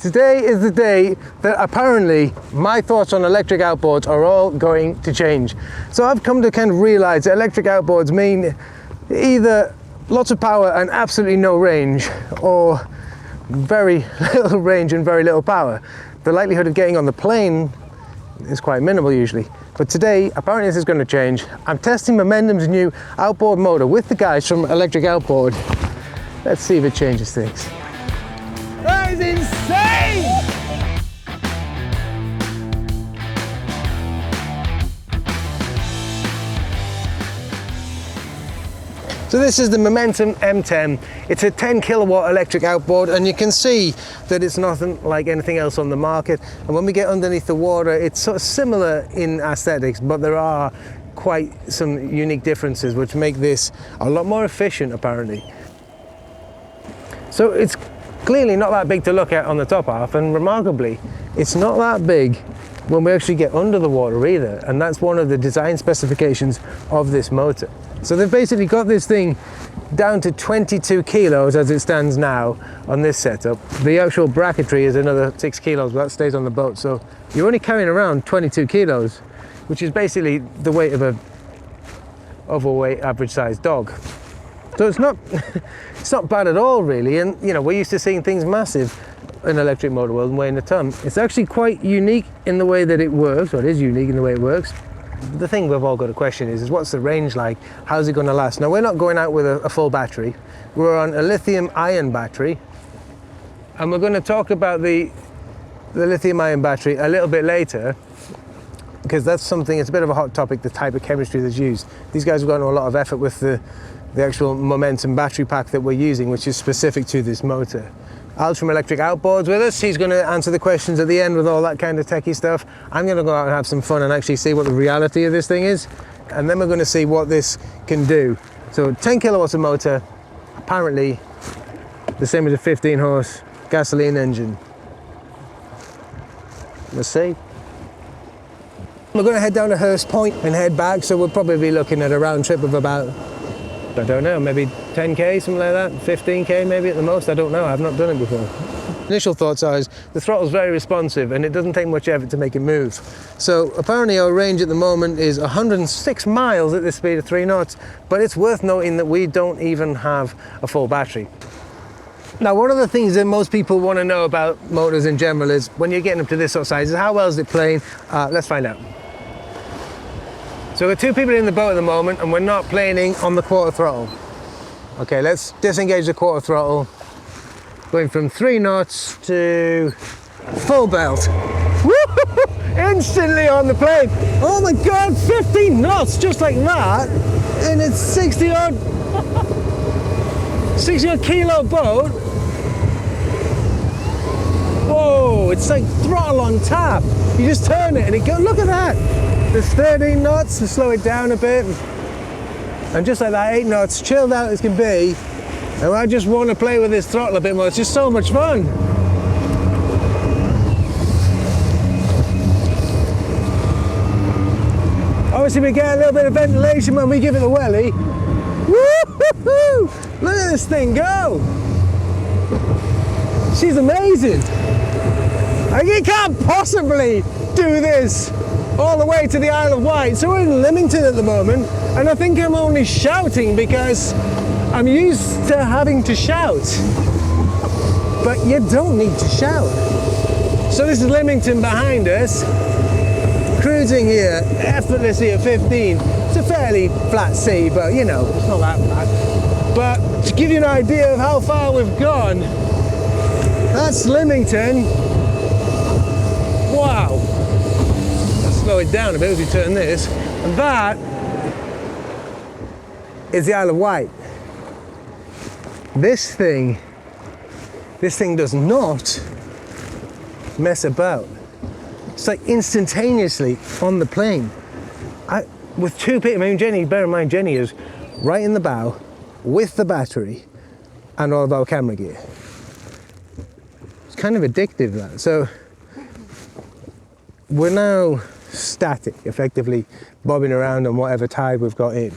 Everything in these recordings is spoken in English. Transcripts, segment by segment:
Today is the day that apparently my thoughts on electric outboards are all going to change. So I've come to kind of realize that electric outboards mean either lots of power and absolutely no range, or very little range and very little power. The likelihood of getting on the plane is quite minimal usually. But today, apparently this is going to change. I'm testing Momentum's new outboard motor with the guys from Electric Outboard. Let's see if it changes things. That is insane! So this is the Momentum M10. It's a 10 kilowatt electric outboard, and you can see that it's nothing like anything else on the market. And when we get underneath the water, it's sort of similar in aesthetics, but there are quite some unique differences which make this a lot more efficient apparently. So it's clearly not that big to look at on the top half, and remarkably, it's not that big when we actually get under the water either, and that's one of the design specifications of this motor. So they've basically got this thing down to 22 kilos as it stands now on this setup. The actual bracketry is another 6 kilos, but that stays on the boat. So you're only carrying around 22 kilos, which is basically the weight of a overweight average sized dog. So it's not, it's not bad at all really. And you know, we're used to seeing things massive in electric motor world and weighing a ton. It's actually quite unique in the way that it works, or it is unique in the way it works. The thing we've all got to question is what's the range like? How's it going to last? Now, we're not going out with a full battery. We're on a lithium ion battery, and we're going to talk about the lithium ion battery a little bit later, because that's something, it's a bit of a hot topic, the type of chemistry that's used. These guys have gone to a lot of effort with the actual Momentum battery pack that we're using, which is specific to this motor. Al's from Electric Outboards with us. He's going to answer the questions at the end with all that kind of techie stuff. I'm going to go out and have some fun and actually see what the reality of this thing is, and then we're going to see what this can do. So 10 kilowatts of motor, apparently the same as a 15 horse gasoline engine. Let's see. We're going to head down to Hurst Point and head back, so we'll probably be looking at a round trip of about, I don't know, maybe 10k, something like that, 15k maybe at the most, I don't know, I've not done it before. Initial thoughts are the throttle's very responsive and it doesn't take much effort to make it move. So apparently our range at the moment is 106 miles at the speed of 3 knots, but it's worth noting that we don't even have a full battery. Now, one of the things that most people want to know about motors in general is when you're getting up to this sort of size, is how well is it playing? Let's find out. So we've got 2 people in the boat at the moment, and we're not planing on the quarter throttle. Okay, let's disengage the quarter throttle. Going from 3 knots to full belt. Woo-hoo-hoo! Instantly on the plane. Oh my God, 15 knots just like that. And it's 60 odd kilo boat. Whoa, it's like throttle on tap. You just turn it and it goes, look at that. There's 13 knots to slow it down a bit. And just like that, 8 knots, chilled out as can be. And I just want to play with this throttle a bit more. It's just so much fun. Obviously we get a little bit of ventilation when we give it a welly. Woo-hoo-hoo! Look at this thing go. She's amazing. You can't possibly do this all the way to the Isle of Wight. So we're in Lymington at the moment, and I think I'm only shouting because I'm used to having to shout. But you don't need to shout. So this is Lymington behind us, cruising here effortlessly at 15. It's a fairly flat sea, but you know, it's not that bad. But to give you an idea of how far we've gone, that's Lymington. Wow. Slow it down a bit as we turn this, and that is the Isle of Wight. This thing does not mess about. It's like instantaneously on the plane. With 2 people, I mean, Jenny, bear in mind, Jenny is right in the bow with the battery and all of our camera gear. It's kind of addictive, that. So we're now static, effectively bobbing around on whatever tide we've got in.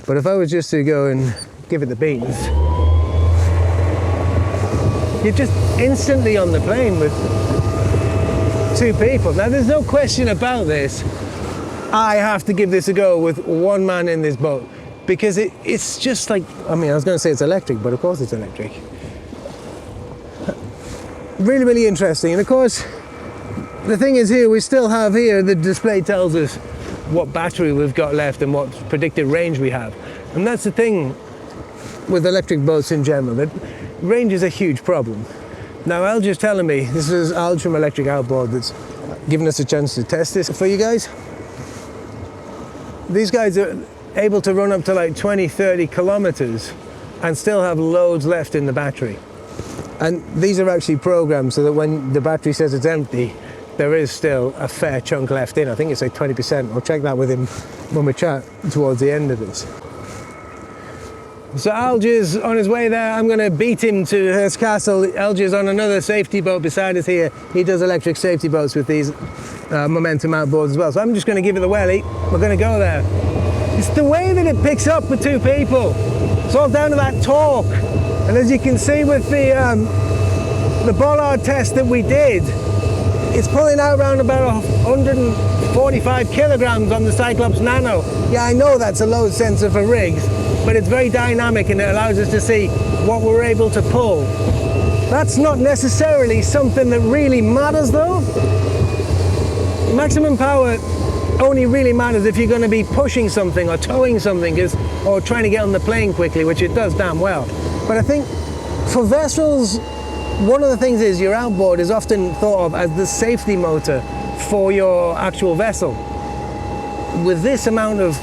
But if I was just to go and give it the beans, you just instantly on the plane with 2 people. Now there's no question about this. I have to give this a go with 1 man in this boat, because it's just like, I mean, I was going to say it's electric, but of course it's electric. Really, really interesting. And of course, the thing is here, we still have here, the display tells us what battery we've got left and what predicted range we have. And that's the thing with electric boats in general, that range is a huge problem. Now, Alge is telling me, this is Alge from Electric Outboard that's given us a chance to test this for you guys. These guys are able to run up to like 20, 30 kilometers and still have loads left in the battery. And these are actually programmed so that when the battery says it's empty, there is still a fair chunk left in. I think it's like 20%. I'll check that with him when we chat towards the end of this. So Alge is on his way there. I'm going to beat him to Hurst Castle. Alge is on another safety boat beside us here. He does electric safety boats with these Momentum outboards as well. So I'm just going to give it the welly. We're going to go there. It's the way that it picks up with 2 people. It's all down to that torque. And as you can see with the bollard test that we did, it's pulling out around about 145 kilograms on the Cyclops Nano. Yeah, I know that's a load sensor for rigs, but it's very dynamic and it allows us to see what we're able to pull. That's not necessarily something that really matters though. Maximum power only really matters if you're going to be pushing something or towing something or trying to get on the plane quickly, which it does damn well. But I think for vessels, one of the things is your outboard is often thought of as the safety motor for your actual vessel. With this amount of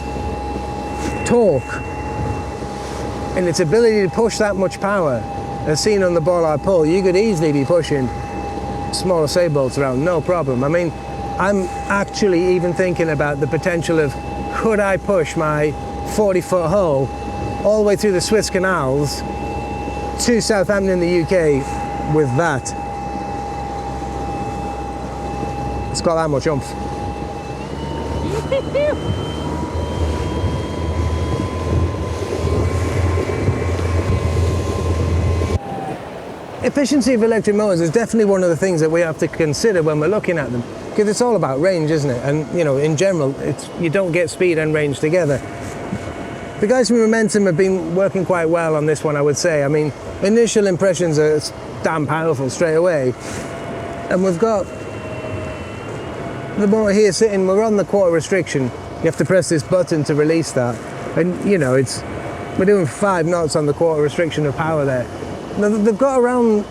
torque and its ability to push that much power, as seen on the bollard pull, you could easily be pushing smaller sailboats around, no problem. I mean, I'm actually even thinking about the potential of, could I push my 40-foot hull all the way through the Suez Canals to Southampton in the UK with that? It's got that much oomph. Efficiency of electric motors is definitely one of the things that we have to consider when we're looking at them, because it's all about range, isn't it? And you know, in general, you don't get speed and range together. The guys from Momentum have been working quite well on this one, I would say. I mean, initial impressions are damn powerful straight away. And we've got the motor here sitting, we're on the quarter restriction. You have to press this button to release that. And you know, we're doing 5 knots on the quarter restriction of power there. Now, they've got around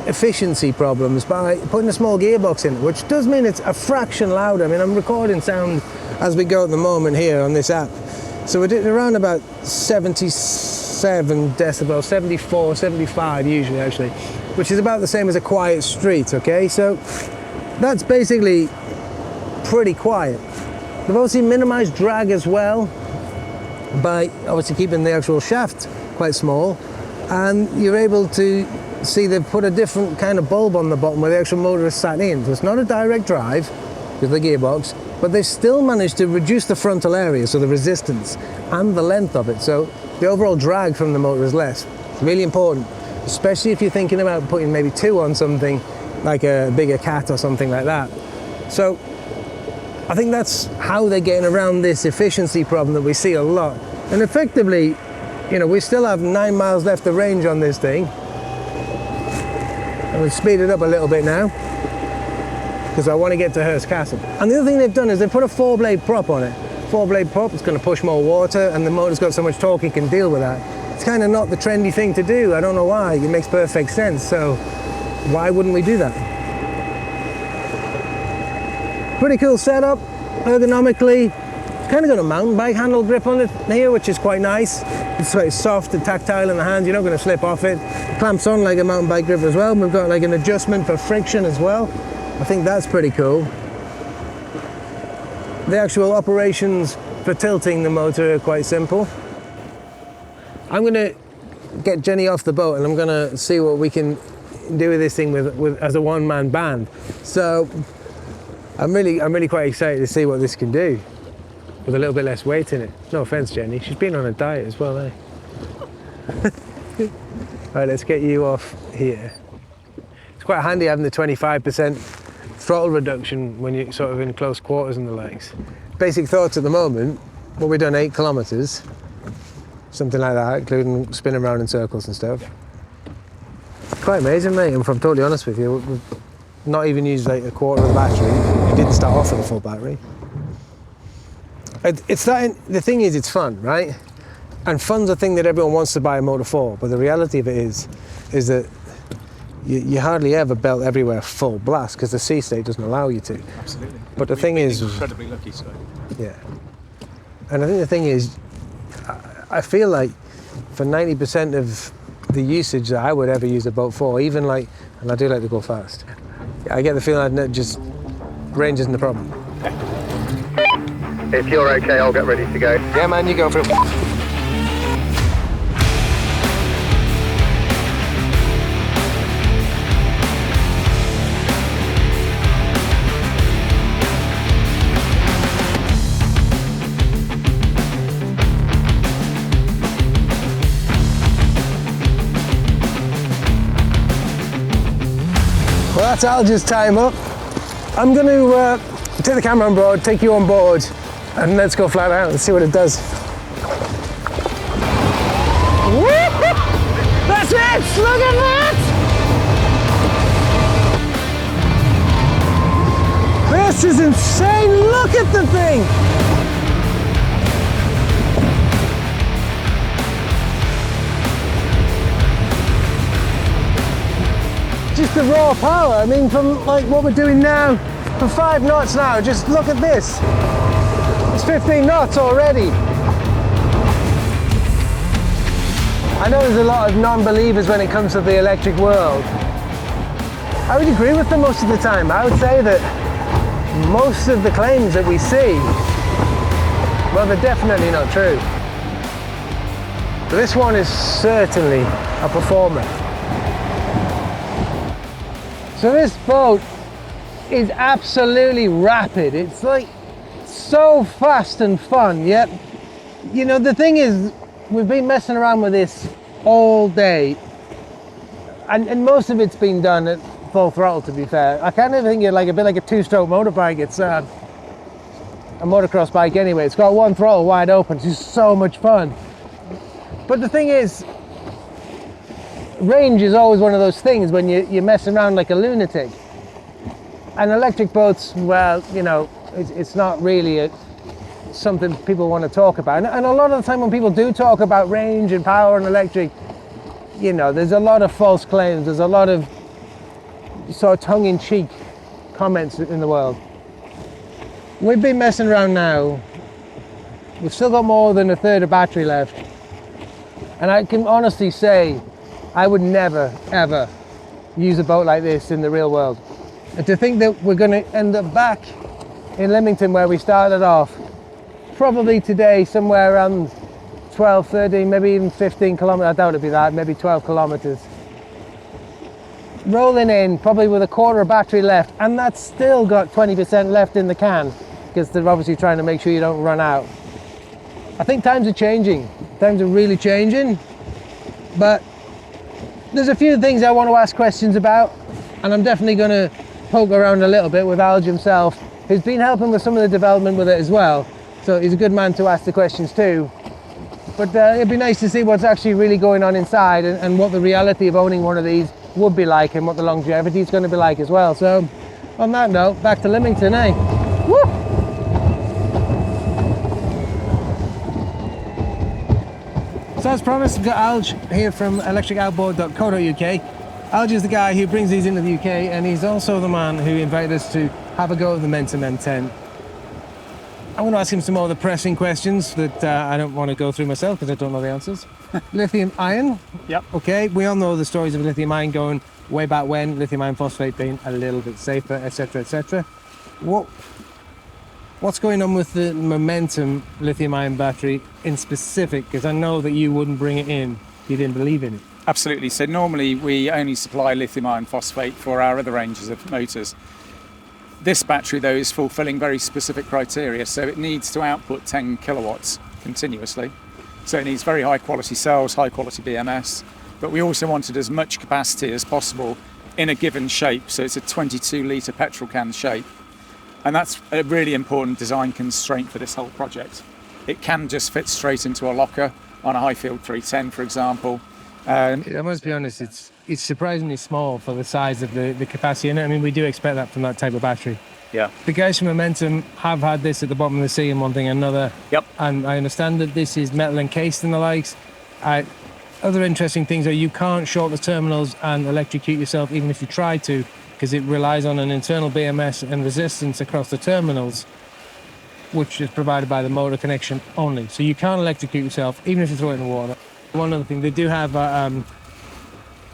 efficiency problems by putting a small gearbox in it, which does mean it's a fraction louder. I mean, I'm recording sound as we go at the moment here on this app. So we're doing around about 77 decibels, 74, 75 usually actually, which is about the same as a quiet street, okay? So that's basically pretty quiet. They've obviously minimized drag as well by obviously keeping the actual shaft quite small. And you're able to see they've put a different kind of bulb on the bottom where the actual motor is sat in. So it's not a direct drive with the gearbox, but they've still managed to reduce the frontal area, so the resistance and the length of it. So the overall drag from the motor is less. It's really important, especially if you're thinking about putting maybe 2 on something like a bigger cat or something like that. So I think that's how they're getting around this efficiency problem that we see a lot. And effectively, you know, we still have 9 miles left of range on this thing. And we'll speed it up a little bit now, because I want to get to Hurst Castle. And the other thing they've done is they've put a 4-blade prop on it. 4-blade prop, it's going to push more water, and the motor's got so much torque it can deal with that. It's kind of not the trendy thing to do. I don't know why. It makes perfect sense. So why wouldn't we do that? Pretty cool setup, ergonomically. Kind of got a mountain bike handle grip on it here, which is quite nice. It's very soft and tactile in the hand. You're not going to slip off it. Clamps on like a mountain bike grip as well. We've got like an adjustment for friction as well. I think that's pretty cool. The actual operations for tilting the motor are quite simple. I'm going to get Jenny off the boat and I'm going to see what we can do with this thing with as a one-man band. So I'm really quite excited to see what this can do with a little bit less weight in it. No offense, Jenny. She's been on a diet as well, eh? Right, let's get you off here. It's quite handy having the 25% throttle reduction when you're sort of in close quarters and the likes. Basic thoughts at the moment, well, we've done 8 kilometers, something like that, including spinning around in circles and stuff. Quite amazing, mate, and if I'm totally honest with you, we've not even used like a quarter of the battery. We didn't start off with a full battery. The thing is, it's fun, right? And fun's a thing that everyone wants to buy a motor for, but the reality of it is that you hardly ever belt everywhere full blast because the sea state doesn't allow you to. Absolutely. But the thing is, incredibly lucky, so. Yeah. And I think the thing is, I feel like for 90% of the usage that I would ever use a boat for, even like, and I do like to go fast, I get the feeling that just range isn't the problem. If you're okay, I'll get ready to go. Yeah, man, you go for it. Well, that's Alge's time up. I'm going to take the camera on board, take you on board, and let's go flat out and see what it does. That's it! Look at that! This is insane! Look at the thing! Just the raw power. I mean, from like what we're doing now, for 5 knots now, just look at this. It's 15 knots already. I know there's a lot of non-believers when it comes to the electric world. I would agree with them most of the time. I would say that most of the claims that we see, well, they're definitely not true. But this one is certainly a performer. So this boat is absolutely rapid. It's like so fast and fun, yet, you know, the thing is, we've been messing around with this all day, and most of it's been done at full throttle, to be fair. I kind of think it's like a bit like a 2-stroke motorbike. It's a motocross bike anyway. It's got 1 throttle wide open. It's just so much fun. But the thing is, range is always one of those things when you're messing around like a lunatic. And electric boats, well, you know, it's not really something people want to talk about. And a lot of the time when people do talk about range and power and electric, you know, there's a lot of false claims. There's a lot of sort of tongue-in-cheek comments in the world. We've been messing around now. We've still got more than a third of battery left. And I can honestly say, I would never, ever use a boat like this in the real world. And to think that we're going to end up back in Leamington where we started off, probably today somewhere around 12, 13, maybe even 15 kilometers, I doubt it'd be that, maybe 12 kilometers. Rolling in, probably with a quarter of battery left, and that's still got 20% left in the can, because they're obviously trying to make sure you don't run out. I think times are changing. Times are really changing, but there's a few things I want to ask questions about, and I'm definitely going to poke around a little bit with Alge himself, who's been helping with some of the development with it as well. So he's a good man to ask the questions too. But it'd be nice to see what's actually really going on inside and what the reality of owning one of these would be like and what the longevity is going to be like as well. So on that note, back to Leamington, eh? Woo! So as promised, we've got Alge here from electricoutboard.co.uk. Alge is the guy who brings these into the UK, and he's also the man who invited us to have a go at the Momentum M10. I'm going to ask him some more of the pressing questions that I don't want to go through myself because I don't know the answers. Lithium ion. Yep. Okay, we all know the stories of lithium ion going way back when, lithium ion phosphate being a little bit safer, etc., etc. What's going on with the Momentum lithium ion battery in specific? Because I know that you wouldn't bring it in if you didn't believe in it. Absolutely. So normally we only supply lithium iron phosphate for our other ranges of motors. This battery, though, is fulfilling very specific criteria, so it needs to output 10 kilowatts continuously. So it needs very high quality cells, high quality BMS, but we also wanted as much capacity as possible in a given shape. So it's a 22 litre petrol can shape. And that's a really important design constraint for this whole project. It can just fit straight into a locker on a Highfield 310, for example. I must be honest, it's surprisingly small for the size of the capacity in it. I mean, we do expect that from that type of battery. Yeah. The guys from Momentum have had this at the bottom of the sea and one thing and another. Yep. And I understand that this is metal encased and the likes. Other interesting things are you can't short the terminals and electrocute yourself even if you try to, because it relies on an internal BMS and resistance across the terminals, which is provided by the motor connection only. So you can't electrocute yourself even if you throw it in the water. One other thing, they do have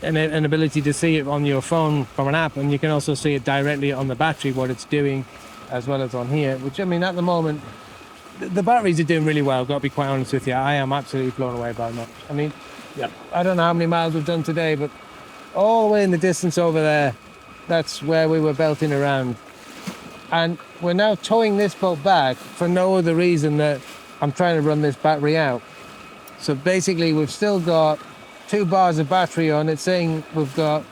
an ability to see it on your phone from an app, and you can also see it directly on the battery, what it's doing, as well as on here, which, I mean, at the moment, the batteries are doing really well, I've got to be quite honest with you. I am absolutely blown away by them. I mean, Yep. I don't know how many miles we've done today, but all the way in the distance over there, that's where we were belting around. And we're now towing this boat back for no other reason that I'm trying to run this battery out. So basically, we've still got 2 bars of battery on it, saying we've got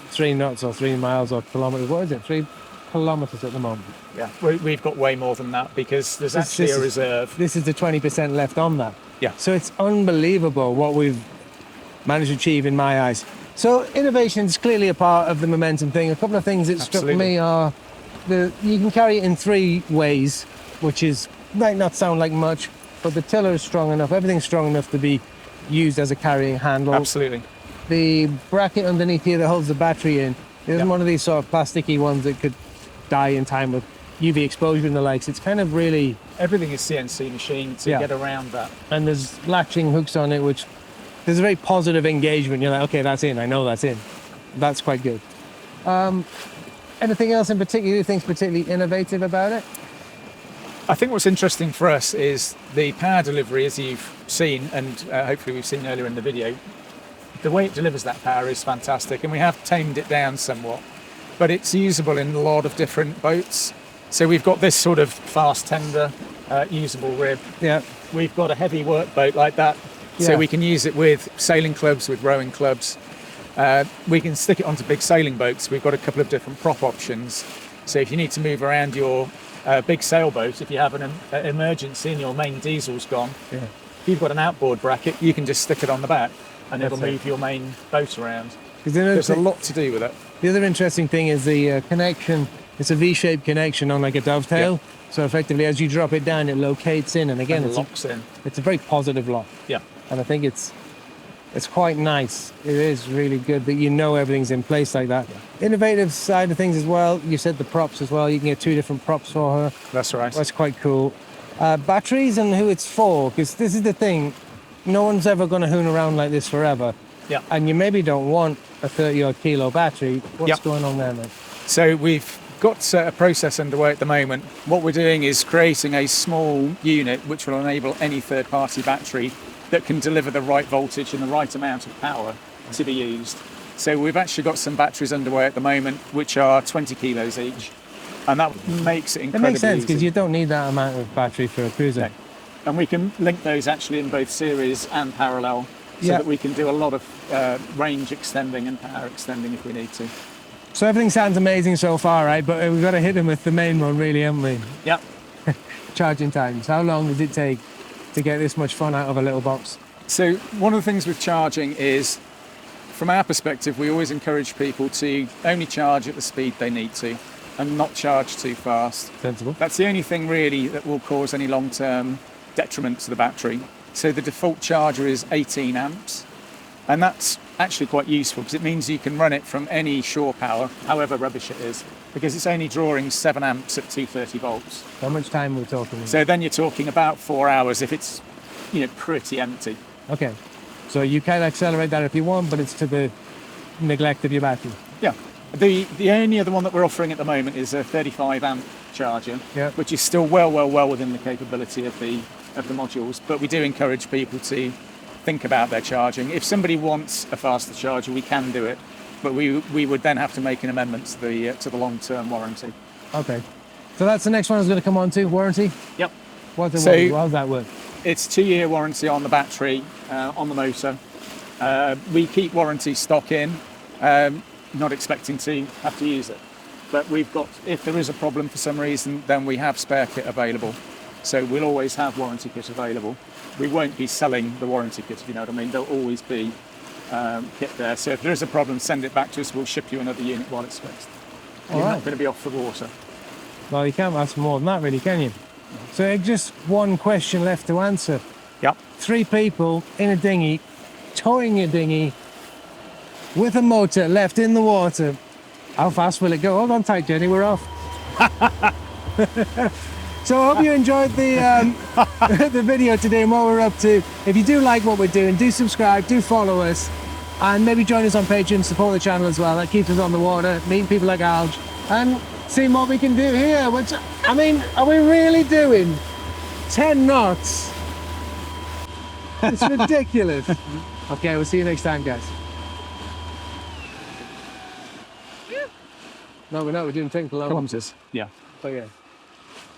3 knots or 3 miles or kilometers. What is it? 3 kilometers at the moment. Yeah. We've got way more than that because there's actually a reserve. This is the 20% left on that. Yeah. So it's unbelievable what we've managed to achieve in my eyes. So innovation is clearly a part of the Momentum thing. A couple of things that struck me are you can carry it in 3 ways, which might not sound like much, but the tiller is strong enough, everything's strong enough to be used as a carrying handle. Absolutely. The bracket underneath here that holds the battery in isn't one of these sort of plasticky ones that could die in time with UV exposure and the likes. It's kind of really... Everything is CNC machined to get around that. And there's latching hooks on it, which there's a very positive engagement. You're like, okay, that's in, I know that's in. That's quite good. Anything else in particular you think is particularly innovative about it? I think what's interesting for us is the power delivery, as you've seen, and hopefully we've seen earlier in the video. The way it delivers that power is fantastic, and we have tamed it down somewhat, but it's usable in a lot of different boats. So we've got this sort of fast tender, usable rib. Yeah. We've got a heavy work boat like that, so we can use it with sailing clubs, with rowing clubs. We can stick it onto big sailing boats. We've got a couple of different prop options. So if you need to move around your big sailboat, if you have an emergency and your main diesel's gone, if you've got an outboard bracket, you can just stick it on the back and it'll move your main boat around. There's a lot to do with it. The other interesting thing is the connection. It's a V-shaped connection on like a dovetail. Yep. So effectively, as you drop it down, it locates in, and again, it locks in. It's a very positive lock. Yeah. And I think it's quite nice. It is really good that you know everything's in place like that. Yeah. Innovative side of things as well. You said the props as well. You can get 2 different props for her. That's right. That's quite cool. Batteries and who it's for, because this is the thing. No one's ever going to hoon around like this forever. Yeah. And you maybe don't want a 30-odd kilo battery. What's going on there, mate? So we've got a process underway at the moment. What we're doing is creating a small unit which will enable any third-party battery that can deliver the right voltage and the right amount of power to be used. So we've actually got some batteries underway at the moment which are 20 kilos each, and that makes it incredibly It makes sense because easy. you don't need that amount of battery for a cruiser. No. And we can link those actually in both series and parallel, so that we can do a lot of range extending and power extending if we need to. So everything sounds amazing so far, right? But we've got to hit them with the main one, really, haven't we? Yep. Charging times. How long does it take to get this much fun out of a little box? So one of the things with charging is, from our perspective, we always encourage people to only charge at the speed they need to and not charge too fast. Sensible. That's the only thing really that will cause any long-term detriment to the battery. So the default charger is 18 amps, and that's actually quite useful because it means you can run it from any shore power, however rubbish it is, because it's only drawing 7 amps at 230 volts. How much time are we talking? So then you're talking about 4 hours if it's, pretty empty. Okay. So you can accelerate that if you want, but it's to the neglect of your battery. Yeah. The only other one that we're offering at the moment is a 35 amp charger, which is still well within the capability of the modules, but we do encourage people to think about their charging. If somebody wants a faster charger, we can do it, but we would then have to make an amendment to the long-term warranty. Okay. So that's the next one I was going to come on to, warranty? Yep. How does that work? It's 2-year warranty on the battery, on the motor. We keep warranty stock in, not expecting to have to use it. But we've got, if there is a problem for some reason, then we have spare kit available. So we'll always have warranty kit available. We won't be selling the warranty kit, if you know what I mean. There'll always be kit there. So if there is a problem, send it back to us. We'll ship you another unit while it's fixed. You're not going to be off the water. Well, you can't ask for more than that, really, can you? So just one question left to answer. Yep. 3 people in a dinghy, towing a dinghy with a motor left in the water. How fast will it go? Hold on tight, Jenny, we're off. So I hope you enjoyed the the video today and what we're up to. If you do like what we're doing, do subscribe, do follow us, and maybe join us on Patreon, support the channel as well. That keeps us on the water, meeting people like Alge, and seeing what we can do here. Which, I mean, are we really doing 10 knots? It's ridiculous. Okay, we'll see you next time, guys. No, we're not. We're doing 10 kilometers. Yeah. Oh, yeah.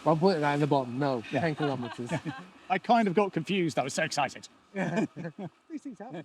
I'm putting that in the bottom. No, yeah. 10 kilometers. I kind of got confused. I was so excited. These things happen.